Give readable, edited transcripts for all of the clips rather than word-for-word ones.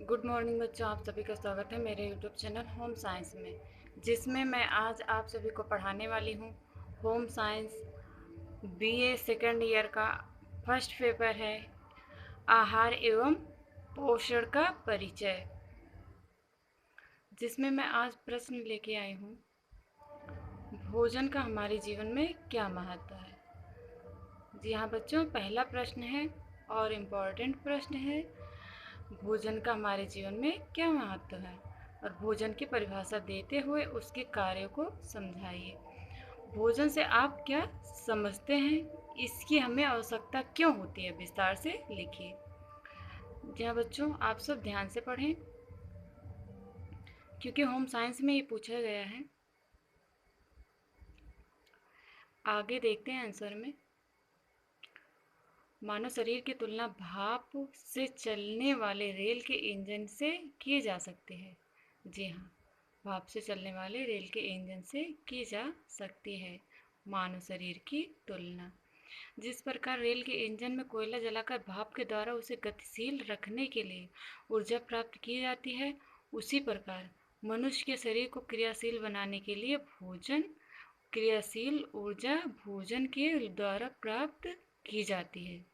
Good morning बच्चों, आप सभी का स्वागत है मेरे यूट्यूब चैनल होम साइंस में, जिसमें मैं आज आप सभी को पढ़ाने वाली हूँ home science BA second year का फर्स्ट पेपर है आहार एवं पोषण का परिचय, जिसमें मैं आज प्रश्न लेके आई हूँ भोजन का हमारे जीवन में क्या महत्व है। जी हाँ बच्चों, पहला प्रश्न है और इम्पोर्टेंट प्रश्न है, भोजन का हमारे जीवन में क्या महत्व है और भोजन की परिभाषा देते हुए उसके कार्यों को समझाइए। भोजन से आप क्या समझते हैं, इसकी हमें आवश्यकता क्यों होती है, विस्तार से लिखिए। जी हाँ बच्चों, आप सब ध्यान से पढ़ें क्योंकि होम साइंस में ये पूछा गया है। आगे देखते हैं आंसर में। मानव शरीर की तुलना भाप से चलने वाले रेल के इंजन से की जा सकती है। जी हाँ, भाप से चलने वाले रेल के इंजन से की जा सकती है मानव शरीर की तुलना। जिस प्रकार रेल के इंजन में कोयला जलाकर भाप के द्वारा उसे गतिशील रखने के लिए ऊर्जा प्राप्त की जाती है, उसी प्रकार मनुष्य के शरीर को क्रियाशील बनाने के लिए क्रियाशील ऊर्जा भोजन के द्वारा प्राप्त की जाती है।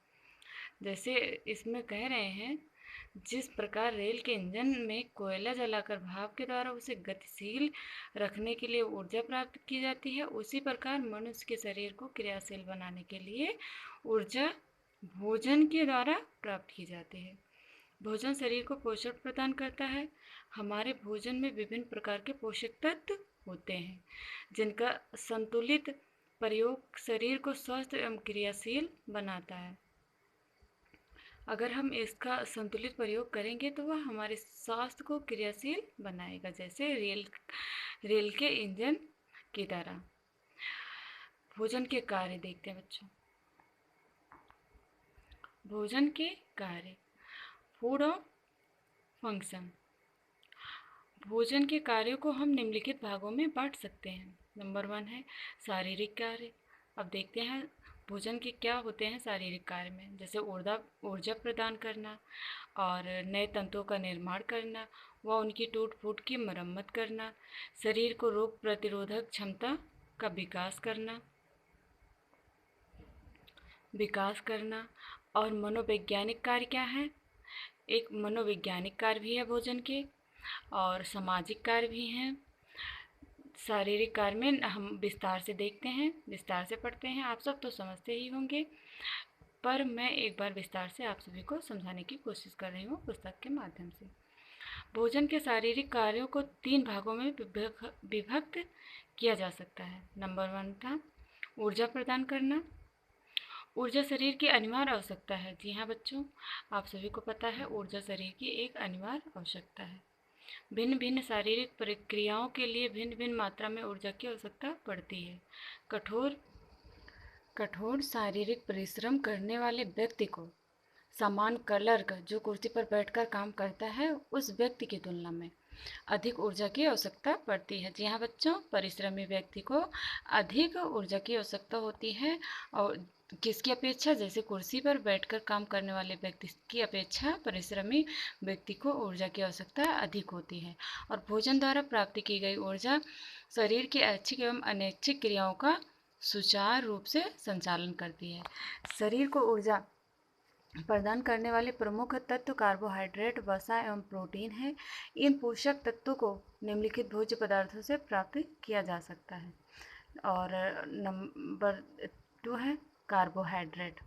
जैसे इसमें कह रहे हैं, जिस प्रकार रेल के इंजन में कोयला जलाकर भाप के द्वारा उसे गतिशील रखने के लिए ऊर्जा प्राप्त की जाती है, उसी प्रकार मनुष्य के शरीर को क्रियाशील बनाने के लिए ऊर्जा भोजन के द्वारा प्राप्त की जाती है। भोजन शरीर को पोषण प्रदान करता है। हमारे भोजन में विभिन्न प्रकार के पोषक तत्व होते हैं, जिनका संतुलित प्रयोग शरीर को स्वस्थ एवं क्रियाशील बनाता है। अगर हम इसका संतुलित प्रयोग करेंगे तो वह हमारे स्वास्थ्य को क्रियाशील बनाएगा, जैसे रेल के इंजन की तरह। भोजन के कार्य देखते हैं बच्चों। भोजन के कार्य, फूड और फंक्शन। भोजन के कार्यों को हम निम्नलिखित भागों में बांट सकते हैं। नंबर 1 है शारीरिक कार्य। अब देखते हैं भोजन के क्या होते हैं शारीरिक कार्य में, जैसे ऊर्जा प्रदान करना और नए तंतुओं का निर्माण करना व उनकी टूट फूट की मरम्मत करना, शरीर को रोग प्रतिरोधक क्षमता का विकास करना। और मनोवैज्ञानिक कार्य क्या है, एक मनोवैज्ञानिक कार्य भी है भोजन के और सामाजिक कार्य भी हैं। शारीरिक कार्य में हम विस्तार से देखते हैं, विस्तार से पढ़ते हैं, आप सब तो समझते ही होंगे, पर मैं एक बार विस्तार से आप सभी को समझाने की कोशिश कर रही हूँ पुस्तक के माध्यम से। भोजन के शारीरिक कार्यों को 3 भागों में विभक्त किया जा सकता है। नंबर 1 था ऊर्जा प्रदान करना। ऊर्जा शरीर की अनिवार्य आवश्यकता है। जी हाँ बच्चों, आप सभी को पता है ऊर्जा शरीर की एक अनिवार्य आवश्यकता है। भिन्न भिन्न शारीरिक प्रक्रियाओं के लिए भिन्न भिन्न मात्रा में ऊर्जा की आवश्यकता पड़ती है। कठोर शारीरिक परिश्रम करने वाले व्यक्ति को समान क्लर्क जो कुर्सी पर बैठकर काम करता है, उस व्यक्ति की तुलना में अधिक ऊर्जा की आवश्यकता पड़ती है। जी हाँ बच्चों, परिश्रमी व्यक्ति को अधिक ऊर्जा की आवश्यकता होती है, और किसकी अपेक्षा, जैसे कुर्सी पर बैठकर काम करने वाले व्यक्ति की अपेक्षा परिश्रमी व्यक्ति को ऊर्जा की आवश्यकता अधिक होती है। और भोजन द्वारा प्राप्त की गई ऊर्जा शरीर की ऐच्छिक एवं अनैच्छिक क्रियाओं का सुचारू रूप से संचालन करती है। शरीर को ऊर्जा प्रदान करने वाले प्रमुख तत्व कार्बोहाइड्रेट, वसा एवं प्रोटीन है। इन पोषक तत्वों को निम्नलिखित भोज्य पदार्थों से प्राप्त किया जा सकता है। और नंबर 2 है कार्बोहाइड्रेट।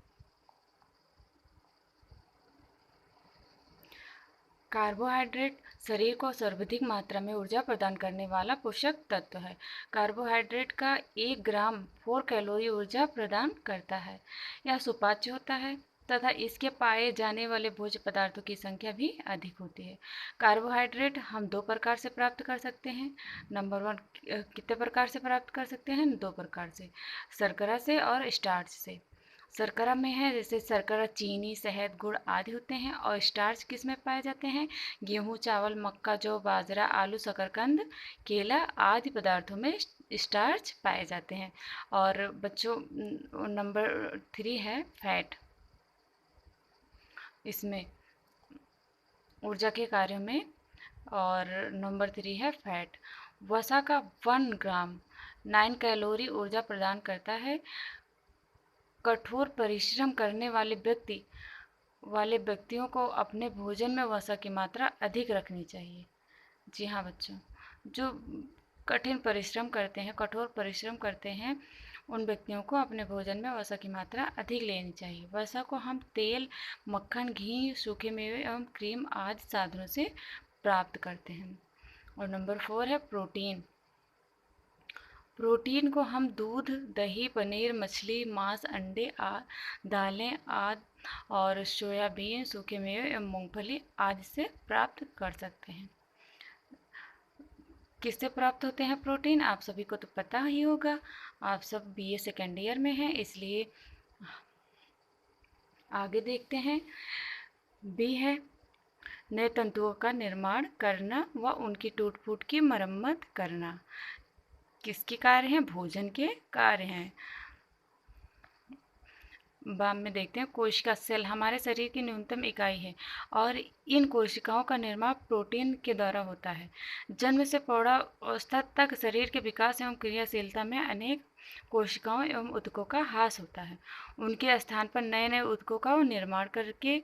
कार्बोहाइड्रेट शरीर को सर्वाधिक मात्रा में ऊर्जा प्रदान करने वाला पोषक तत्व है। कार्बोहाइड्रेट का 1 ग्राम 4 कैलोरी ऊर्जा प्रदान करता है। यह सुपाच्य होता है तथा इसके पाए जाने वाले भोज्य पदार्थों की संख्या भी अधिक होती है। कार्बोहाइड्रेट हम 2 प्रकार से प्राप्त कर सकते हैं। नंबर 1 कितने प्रकार से प्राप्त कर सकते हैं? 2 प्रकार से, शर्करा से और स्टार्च से। शर्करा में है जैसे शर्करा चीनी, शहद, गुड़ आदि होते हैं, और स्टार्च किस में पाए जाते हैं? गेहूँ, चावल, मक्का, जौ, बाजरा, आलू, शकरकंद, केला आदि पदार्थों में स्टार्च पाए जाते हैं। और बच्चों नंबर 3 है फैट। इसमें ऊर्जा के कार्यों में। और नंबर 3 है फैट। वसा का 1 ग्राम 9 कैलोरी ऊर्जा प्रदान करता है। कठोर परिश्रम करने वाले व्यक्तियों को अपने भोजन में वसा की मात्रा अधिक रखनी चाहिए। जी हाँ बच्चों, जो कठोर परिश्रम करते हैं, उन व्यक्तियों को अपने भोजन में वसा की मात्रा अधिक लेनी चाहिए। वसा को हम तेल, मक्खन, घी, सूखे मेवे एवं क्रीम आदि साधनों से प्राप्त करते हैं। और नंबर 4 है प्रोटीन। प्रोटीन को हम दूध, दही, पनीर, मछली, मांस, अंडे, दालें आदि और सोयाबीन, सूखे मेवे एवं मूंगफली आदि से प्राप्त कर सकते हैं। किससे प्राप्त होते हैं प्रोटीन? आप सभी को तो पता ही होगा, आप सब बीए सेकेंड ईयर में हैं, इसलिए आगे देखते हैं। बी है नए तंतुओं का निर्माण करना व उनकी टूट फूट की मरम्मत करना। किसके कार्य हैं? भोजन के कार्य हैं। बाद में देखते हैं कोशिका सेल हमारे शरीर की न्यूनतम इकाई है और इन कोशिकाओं का निर्माण प्रोटीन के द्वारा होता है। जन्म से प्रौढ़ावस्था तक शरीर के विकास एवं क्रियाशीलता में अनेक कोशिकाओं एवं ऊतकों का ह्रास होता है। उनके स्थान पर नए नए ऊतकों का निर्माण करके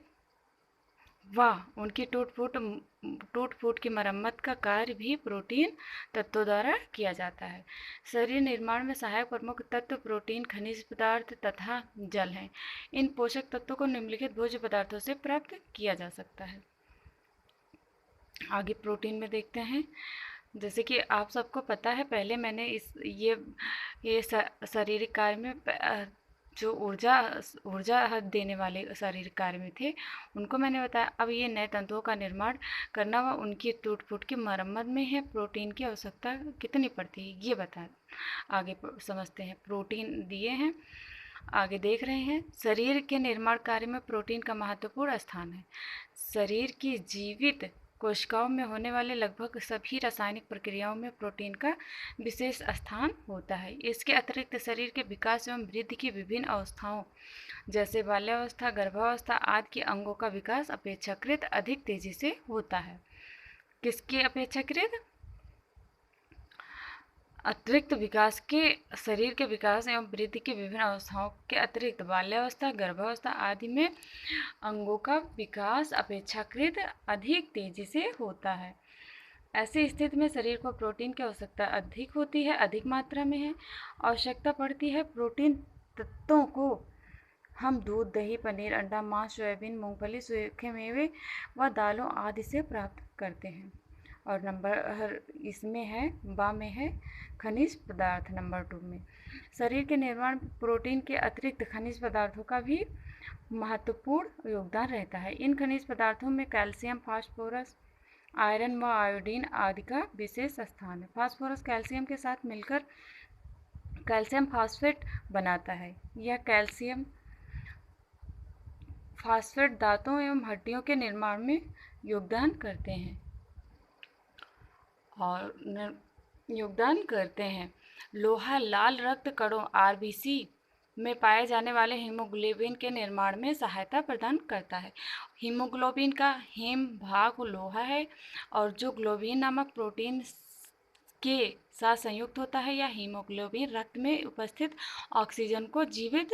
उनकी टूट फूट की मरम्मत का कार्य भी प्रोटीन तत्वों द्वारा किया जाता है। शरीर निर्माण में सहायक प्रमुख तत्व प्रोटीन, खनिज पदार्थ तथा जल हैं। इन पोषक तत्वों को निम्नलिखित भोज्य पदार्थों से प्राप्त किया जा सकता है। आगे प्रोटीन में देखते हैं। जैसे कि आप सबको पता है, पहले मैंने ये शारीरिक कार्य में जो ऊर्जा देने वाले शारीरिक कार्य में थे, उनको मैंने बताया। अब ये नए तंतुओं का निर्माण करना व उनकी टूट फूट की मरम्मत में है प्रोटीन की आवश्यकता कितनी पड़ती है, ये बता आगे समझते हैं। प्रोटीन दिए हैं, आगे देख रहे हैं। शरीर के निर्माण कार्य में प्रोटीन का महत्वपूर्ण स्थान है। शरीर की जीवित कोशिकाओं में होने वाले लगभग सभी रासायनिक प्रक्रियाओं में प्रोटीन का विशेष स्थान होता है। इसके अतिरिक्त शरीर के विकास एवं वृद्धि की विभिन्न अवस्थाओं जैसे बाल्यावस्था, गर्भावस्था आदि के अंगों का विकास अपेक्षाकृत अधिक तेजी से होता है। किसके अपेक्षाकृत? अतिरिक्त विकास के शरीर के विकास एवं वृद्धि की विभिन्न अवस्थाओं के अतिरिक्त बाल्यावस्था, गर्भावस्था आदि में अंगों का विकास अपेक्षाकृत अधिक तेजी से होता है। ऐसी स्थिति में शरीर को प्रोटीन की आवश्यकता अधिक होती है, अधिक मात्रा में है आवश्यकता पड़ती है। प्रोटीन तत्वों को हम दूध, दही, पनीर, अंडा, मांस, सोयाबीन, मूंगफली, सूखे मेवे व दालों आदि से प्राप्त करते हैं। और नंबर इसमें है में है खनिज पदार्थ। नंबर 2 में शरीर के निर्माण प्रोटीन के अतिरिक्त खनिज पदार्थों का भी महत्वपूर्ण योगदान रहता है। इन खनिज पदार्थों में कैल्शियम, फास्फोरस, आयरन व आयोडीन आदि का विशेष स्थान है। फास्फोरस कैल्शियम के साथ मिलकर कैल्शियम फास्फेट बनाता है। यह कैल्शियम फास्फेट दांतों एवं हड्डियों के निर्माण में योगदान करते हैं। लोहा लाल रक्त कणों आरबीसी में पाए जाने वाले हीमोग्लोबिन के निर्माण में सहायता प्रदान करता है। हीमोग्लोबिन का हीम भाग लोहा है और जो ग्लोबिन नामक प्रोटीन के साथ संयुक्त होता है। यह हीमोग्लोबिन रक्त में उपस्थित ऑक्सीजन को जीवित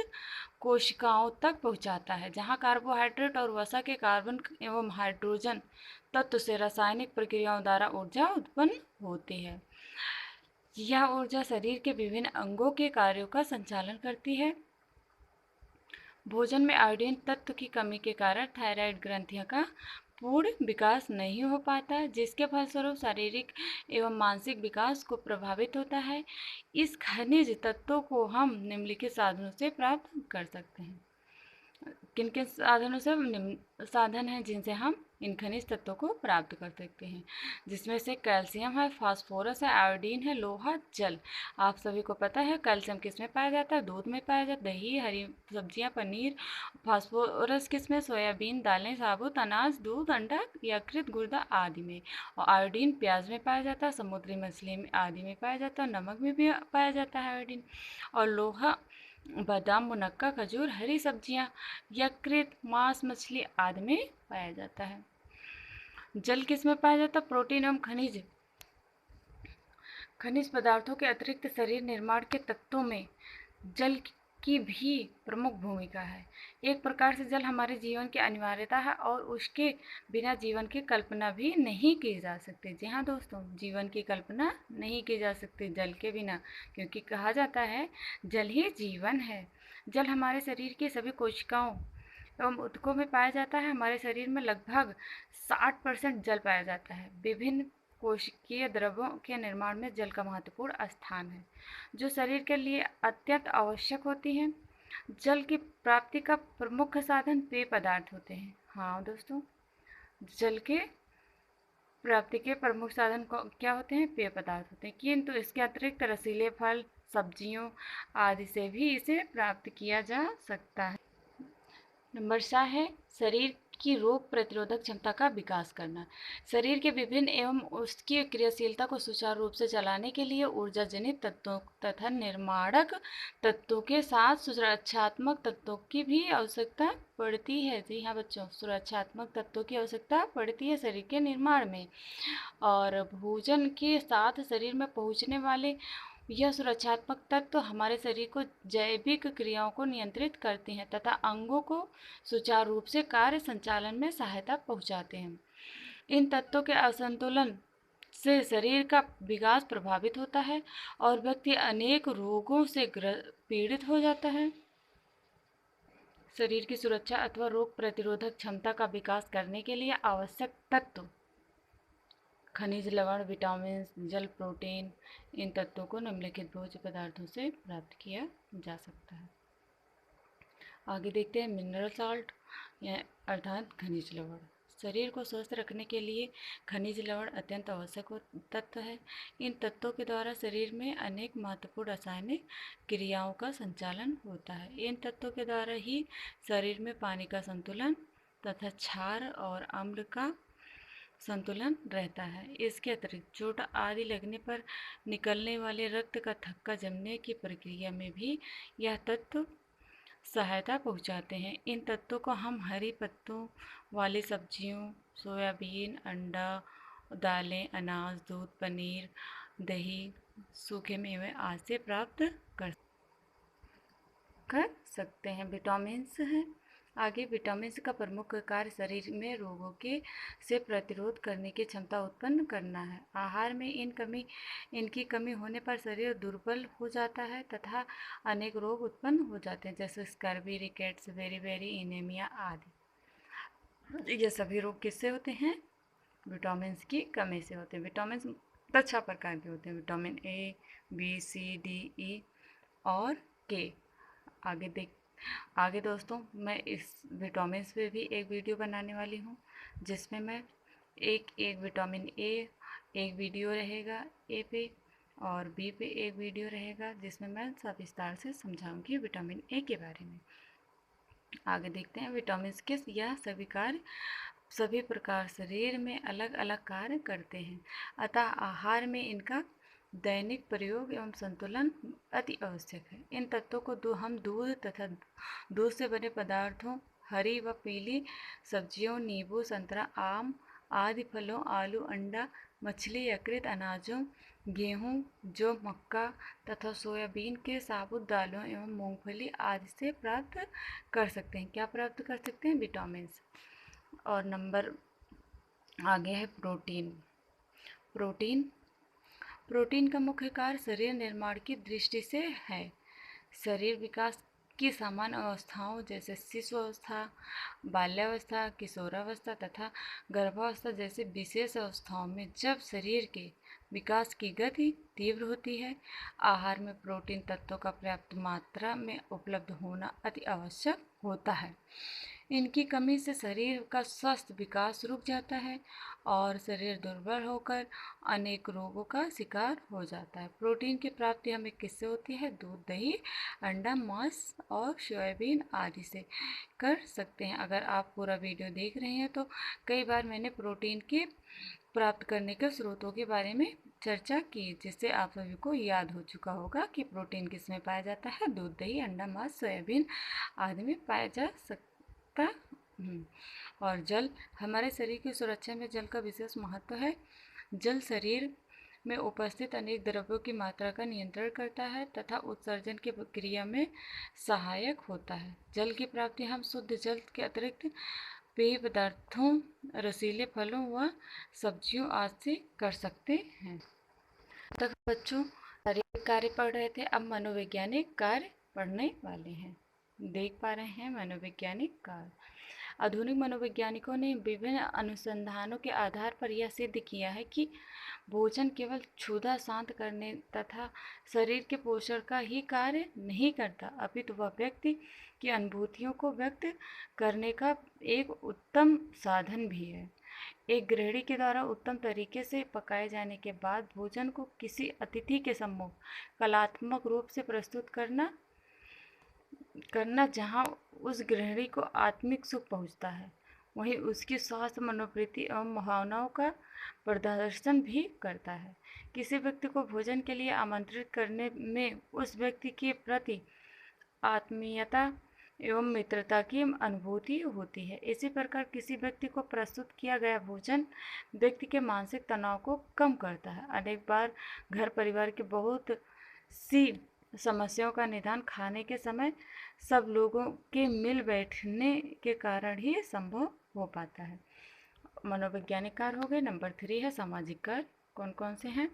कोशिकाओं तक पहुंचाता है, जहां कार्बोहाइड्रेट और वसा के कार्बन एवं हाइड्रोजन तत्व से रासायनिक प्रक्रियाओं द्वारा ऊर्जा उत्पन्न होती है। यह ऊर्जा शरीर के विभिन्न अंगों के कार्यों का संचालन करती है। भोजन में आयोडीन तत्व की कमी के कारण थायराइड ग्रंथियों का पूर्ण विकास नहीं हो पाता, जिसके फलस्वरूप शारीरिक एवं मानसिक विकास को प्रभावित होता है। इस खनिज तत्वों को हम निम्नलिखित साधनों से प्राप्त कर सकते हैं। किन किन साधनों से? साधन हैं जिनसे हम इन खनिज तत्वों को प्राप्त कर सकते हैं, जिसमें से कैल्शियम है, फास्फोरस है, आयोडीन है, लोहा, जल। आप सभी को पता है कैल्शियम किस में पाया जाता है? दूध में पाया जाता है, दही, हरी सब्जियां, पनीर। फास्फोरस किस में? सोयाबीन, दालें, साबुत अनाज, दूध, अंडा, यकृत, गुर्दा आदि में। और आयोडीन प्याज में पाया जाता है, समुद्री मछली में आदि में पाया जाता है, नमक में भी पाया जाता है आयोडीन। और लोहा बादाम, मुनक्का, खजूर, हरी सब्जियां, यकृत, मांस, मछली आदि में पाया जाता है। जल किस में पाया जाता है? प्रोटीन एवं खनिज पदार्थों के अतिरिक्त शरीर निर्माण के तत्वों में जल की भी प्रमुख भूमिका है। एक प्रकार से जल हमारे जीवन की अनिवार्यता है और उसके बिना जीवन की कल्पना भी नहीं की जा सकती। जी हाँ दोस्तों, जीवन की कल्पना नहीं की जा सकती जल के बिना, क्योंकि कहा जाता है जल ही जीवन है। जल हमारे शरीर की सभी कोशिकाओं एवं ऊतकों में पाया जाता है। हमारे शरीर में लगभग 60% जल पाया जाता है। विभिन्न कोशिकीय द्रव्यों के निर्माण में जल का महत्वपूर्ण स्थान है, जो शरीर के लिए अत्यंत आवश्यक होती हैं। जल की प्राप्ति का प्रमुख साधन पेय पदार्थ होते हैं। हाँ दोस्तों, जल के प्राप्ति के प्रमुख साधन क्या होते हैं? पेय पदार्थ होते हैं, किंतु इसके अतिरिक्त रसीले फल, सब्जियों आदि से भी इसे प्राप्त किया जा सकता है। नंबर 4 है शरीर की रोग प्रतिरोधक क्षमता का विकास करना। शरीर के विभिन्न एवं उसकी क्रियाशीलता को सुचारू रूप से चलाने के लिए ऊर्जा जनित तत्वों तथा निर्माणक तत्वों के साथ सुरक्षात्मक तत्वों की भी आवश्यकता पड़ती है। जी हाँ बच्चों, सुरक्षात्मक तत्वों की आवश्यकता पड़ती है शरीर के निर्माण में। और भोजन के साथ शरीर में पहुँचने वाले यह सुरक्षात्मक तत्व हमारे शरीर को जैविक क्रियाओं को नियंत्रित करते हैं तथा अंगों को सुचारू रूप से कार्य संचालन में सहायता पहुंचाते हैं। इन तत्वों के असंतुलन से शरीर का विकास प्रभावित होता है और व्यक्ति अनेक रोगों से पीड़ित हो जाता है। शरीर की सुरक्षा अथवा रोग प्रतिरोधक क्षमता का विकास करने के लिए आवश्यक तत्व खनिज लवण, विटामिन, जल, प्रोटीन, इन तत्वों को निम्नलिखित भोज्य पदार्थों से प्राप्त किया जा सकता है। आगे देखते हैं मिनरल साल्ट अर्थात खनिज लवण। शरीर को स्वस्थ रखने के लिए खनिज लवण अत्यंत आवश्यक तत्व है। इन तत्वों के द्वारा शरीर में अनेक महत्वपूर्ण रासायनिक क्रियाओं का संचालन होता है। इन तत्वों के द्वारा ही शरीर में पानी का संतुलन तथा क्षार और अम्ल का संतुलन रहता है। इसके अतिरिक्त चोट आदि लगने पर निकलने वाले रक्त का थक्का जमने की प्रक्रिया में भी यह तत्व सहायता पहुंचाते हैं। इन तत्वों को हम हरी पत्तों वाली सब्जियों, सोयाबीन, अंडा, दालें, अनाज, दूध, पनीर, दही, सूखे मेवे आदि से प्राप्त कर सकते हैं। विटामिन्स हैं। आगे विटामिन का प्रमुख कार्य शरीर में रोगों के से प्रतिरोध करने की क्षमता उत्पन्न करना है। आहार में इनकी कमी होने पर शरीर दुर्बल हो जाता है तथा अनेक रोग उत्पन्न हो जाते हैं, जैसे स्कर्वी, रिकेट्स, बेरी एनीमिया आदि। ये सभी रोग किससे होते हैं? विटामिन की कमी से होते हैं। विटामिन 6 प्रकार के होते हैं, vitamin A, B, C, D, E और के। आगे दोस्तों मैं इस विटामिन पे भी एक वीडियो बनाने वाली हूँ, जिसमें मैं एक विटामिन ए एक वीडियो रहेगा ए पे और बी पे एक वीडियो रहेगा, जिसमें मैं सविस्तार से समझाऊंगी विटामिन ए के बारे में। आगे देखते हैं विटामिन के यह सभी प्रकार शरीर में अलग अलग कार्य करते हैं, अतः आहार में इनका दैनिक प्रयोग एवं संतुलन अति आवश्यक है। इन तत्वों को हम दूध तथा दूध से बने पदार्थों, हरी व पीली सब्जियों, नींबू, संतरा, आम आदि फलों, आलू, अंडा, मछली, यकृत, अनाजों, गेहूं, जौ, मक्का तथा सोयाबीन के साबुत दालों एवं मूंगफली आदि से प्राप्त कर सकते हैं। क्या प्राप्त कर सकते हैं? विटामिन। और नंबर आगे है प्रोटीन का मुख्य कार्य शरीर निर्माण की दृष्टि से है। शरीर विकास की सामान्य अवस्थाओं जैसे शिशु अवस्था, बाल्यावस्था, किशोरावस्था तथा गर्भावस्था जैसे विशेष अवस्थाओं में जब शरीर के विकास की गति तीव्र होती है, आहार में प्रोटीन तत्वों का पर्याप्त मात्रा में उपलब्ध होना अति आवश्यक होता है। इनकी कमी से शरीर का स्वस्थ विकास रुक जाता है और शरीर दुर्बल होकर अनेक रोगों का शिकार हो जाता है। प्रोटीन की प्राप्ति हमें किससे होती है? दूध, दही, अंडा, मांस और सोयाबीन आदि से कर सकते हैं। अगर आप पूरा वीडियो देख रहे हैं तो कई बार मैंने प्रोटीन के प्राप्त करने के स्रोतों के बारे में चर्चा की, जिससे आप सभी को याद हो चुका होगा कि प्रोटीन किस में पाया जाता है। दूध, दही, अंडा, मांस, सोयाबीन आदि में पाया जा सकता। और जल, हमारे शरीर की सुरक्षा में जल का विशेष महत्व है। जल शरीर में उपस्थित अनेक द्रव्यों की मात्रा का नियंत्रण करता है तथा उत्सर्जन की प्रक्रिया में सहायक होता है। जल की प्राप्ति हम शुद्ध जल के अतिरिक्त पेय पदार्थों, रसीले फलों व सब्जियों आदि से कर सकते हैं। तक बच्चों शारीरिक कार्य पढ़ रहे थे, अब मनोवैज्ञानिक कार्य पढ़ने वाले हैं। देख पा रहे हैं मनोवैज्ञानिक कार्य। आधुनिक मनोवैज्ञानिकों ने विभिन्न अनुसंधानों के आधार पर यह सिद्ध किया है कि भोजन केवल क्षुधा शांत करने तथा शरीर के पोषण का ही कार्य नहीं करता, अपितु वह व्यक्ति की अनुभूतियों को व्यक्त करने का एक उत्तम साधन भी है। एक गृहिणी के द्वारा उत्तम तरीके से पकाए जाने के बाद भोजन को किसी अतिथि के सम्मुख कलात्मक रूप से प्रस्तुत करना जहाँ उस गृहिणी को आत्मिक सुख पहुँचता है, वहीं उसकी स्वास्थ्य, मनोवृत्ति एवं भावनाओं का प्रदर्शन भी करता है। किसी व्यक्ति को भोजन के लिए आमंत्रित करने में उस व्यक्ति के प्रति आत्मीयता एवं मित्रता की अनुभूति होती है। इसी प्रकार किसी व्यक्ति को प्रस्तुत किया गया भोजन व्यक्ति के मानसिक तनाव को कम करता है। अनेक बार घर परिवार के बहुत सी समस्याओं का निदान खाने के समय सब लोगों के मिल बैठने के कारण ही संभव हो पाता है। मनोवैज्ञानिक कार्य हो गए। नंबर 3 है सामाजिक कार्य। कौन कौन से हैं?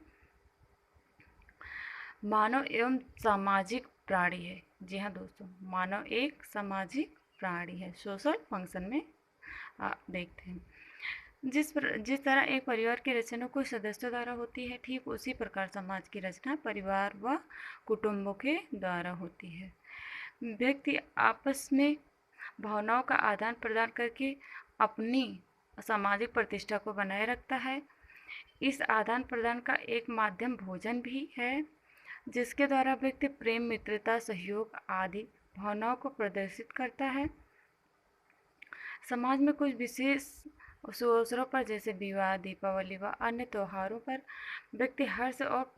मानव एवं सामाजिक प्राणी है। जी हाँ दोस्तों, मानव एक सामाजिक प्राणी है। सोशल फंक्शन में देखते हैं। जिस तरह एक परिवार की रचना कुछ सदस्यों द्वारा होती है, ठीक उसी प्रकार समाज की रचना परिवार व कुटुंबों के द्वारा होती है। व्यक्ति आपस में भावनाओं का आदान प्रदान करके अपनी सामाजिक प्रतिष्ठा को बनाए रखता है। इस आदान प्रदान का एक माध्यम भोजन भी है, जिसके द्वारा व्यक्ति प्रेम, मित्रता, सहयोग आदि भावनाओं को प्रदर्शित करता है। समाज में कुछ विशेष अवसरों पर जैसे विवाह, दीपावली व अन्य त्योहारों पर व्यक्ति हर्ष और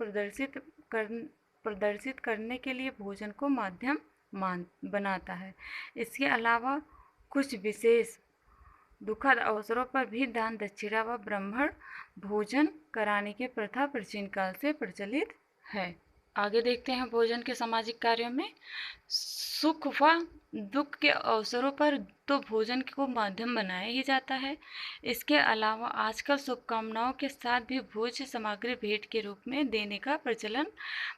प्रदर्शित करने के लिए भोजन को माध्यम बनाता है। इसके अलावा कुछ विशेष दुखद अवसरों पर भी दान, दक्षिणा व ब्राह्मण भोजन कराने की प्रथा प्राचीन काल से प्रचलित है। आगे देखते हैं भोजन के सामाजिक कार्यों में। सुख व दुख के अवसरों पर तो भोजन को माध्यम बनाया ही जाता है। इसके अलावा आजकल शुभकामनाओं के साथ भी भोज्य सामग्री भेंट के रूप में देने का प्रचलन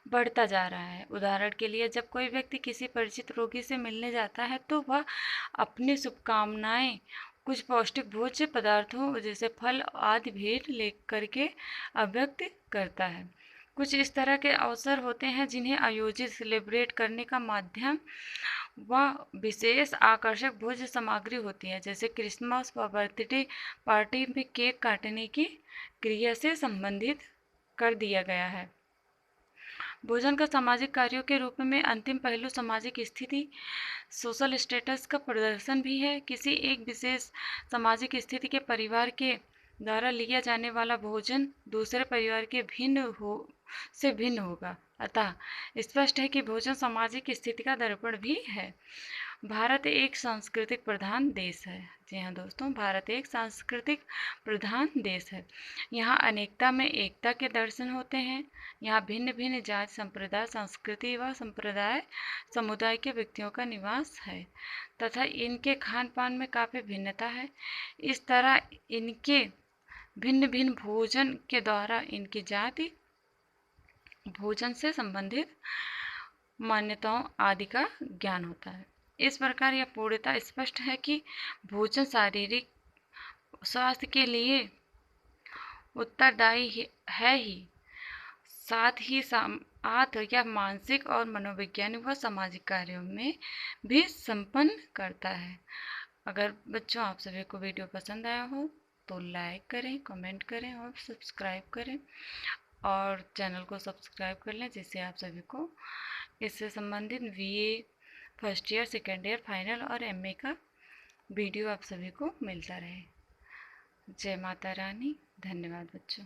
बढ़ता जा रहा है। उदाहरण के लिए जब कोई व्यक्ति किसी परिचित रोगी से मिलने जाता है तो वह अपनी शुभकामनाएं कुछ पौष्टिक भोज्य पदार्थों जैसे फल आदि भेंट लेकर के अभिव्यक्त करता है। कुछ इस तरह के अवसर होते हैं जिन्हें आयोजित सेलिब्रेट करने का माध्यम व विशेष आकर्षक भोज्य सामग्री होती है, जैसे क्रिसमस व बर्थडे पार्टी में केक काटने की क्रिया से संबंधित कर दिया गया है। भोजन का सामाजिक कार्यों के रूप में अंतिम पहलू सामाजिक स्थिति, सोशल स्टेटस का प्रदर्शन भी है। किसी एक विशेष सामाजिक स्थिति के परिवार के द्वारा लिया जाने वाला भोजन दूसरे परिवार के भिन्न होगा। अतः स्पष्ट है कि भोजन सामाजिक स्थिति का दर्पण भी है। भारत एक सांस्कृतिक प्रधान देश है। जी हाँ दोस्तों, भारत एक सांस्कृतिक प्रधान देश है। यहाँ अनेकता में एकता के दर्शन होते हैं। यहाँ भिन्न भिन्न जाति, संप्रदाय, संस्कृति व संप्रदाय समुदाय के व्यक्तियों का निवास है तथा इनके खान पान में काफ़ी भिन्नता है। इस तरह इनके भिन्न भिन्न भोजन के द्वारा इनकी जाति, भोजन से संबंधित मान्यताओं आदि का ज्ञान होता है। इस प्रकार यह पूर्णतः स्पष्ट है कि भोजन शारीरिक स्वास्थ्य के लिए उत्तरदायी है ही, साथ ही या मानसिक और मनोवैज्ञानिक व सामाजिक कार्यों में भी संपन्न करता है। अगर बच्चों आप सभी को वीडियो पसंद आया हो तो लाइक करें, कमेंट करें और सब्सक्राइब करें और चैनल को सब्सक्राइब कर लें, जिससे आप सभी को इससे संबंधित VA first year, second year, final और MA का वीडियो आप सभी को मिलता रहे। जय माता रानी। धन्यवाद बच्चों।